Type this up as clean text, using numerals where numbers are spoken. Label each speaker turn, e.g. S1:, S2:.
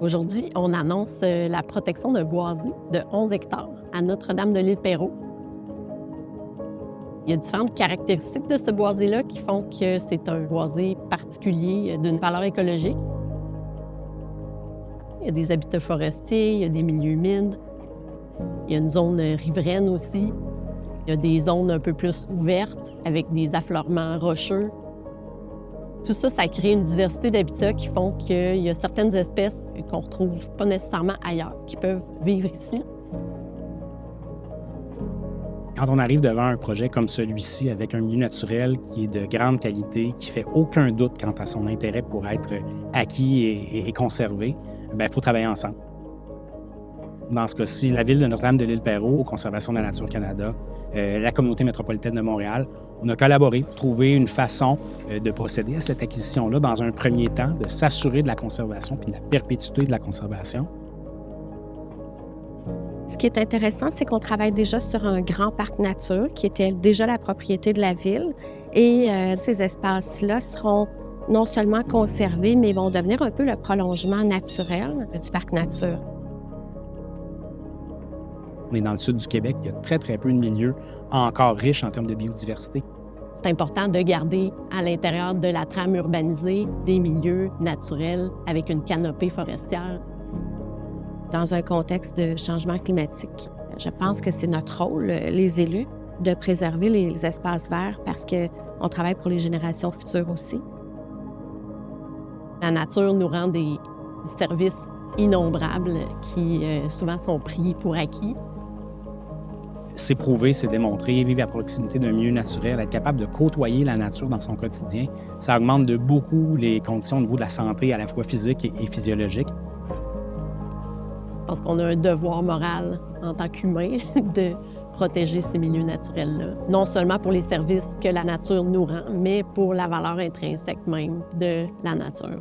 S1: Aujourd'hui, on annonce la protection d'un boisé de 11 hectares à Notre-Dame-de-l'Île-Perrot. Il y a différentes caractéristiques de ce boisé-là qui font que c'est un boisé particulier d'une valeur écologique. Il y a des habitats forestiers, il y a des milieux humides, il y a une zone riveraine aussi. Il y a des zones un peu plus ouvertes avec des affleurements rocheux. Tout ça, ça crée une diversité d'habitats qui font qu'il y a certaines espèces qu'on ne retrouve pas nécessairement ailleurs, qui peuvent vivre ici.
S2: Quand on arrive devant un projet comme celui-ci, avec un milieu naturel qui est de grande qualité, qui fait aucun doute quant à son intérêt pour être acquis et conservé, il faut travailler ensemble. Dans ce cas-ci, la Ville de Notre-Dame-de-l'Île-Perrot, Conservation de la Nature Canada, la Communauté métropolitaine de Montréal, on a collaboré pour trouver une façon de procéder à cette acquisition-là dans un premier temps, de s'assurer de la conservation puis de la perpétuité de la conservation.
S3: Ce qui est intéressant, c'est qu'on travaille déjà sur un grand parc nature qui était déjà la propriété de la Ville. Et ces espaces-là seront non seulement conservés, mais vont devenir un peu le prolongement naturel du parc nature.
S2: On est dans le sud du Québec, il y a très peu de milieux encore riches en termes de biodiversité.
S1: C'est important de garder à l'intérieur de la trame urbanisée des milieux naturels avec une canopée forestière.
S3: Dans un contexte de changement climatique, je pense que c'est notre rôle, les élus, de préserver les espaces verts parce qu'on travaille pour les générations futures aussi.
S1: La nature nous rend des services innombrables qui souvent sont pris pour acquis.
S2: C'est prouvé, c'est démontré, vivre à proximité d'un milieu naturel, être capable de côtoyer la nature dans son quotidien, ça augmente de beaucoup les conditions au niveau de la santé, à la fois physique et physiologique.
S1: Je pense qu'on a un devoir moral en tant qu'humain de protéger ces milieux naturels-là. Non seulement pour les services que la nature nous rend, mais pour la valeur intrinsèque même de la nature.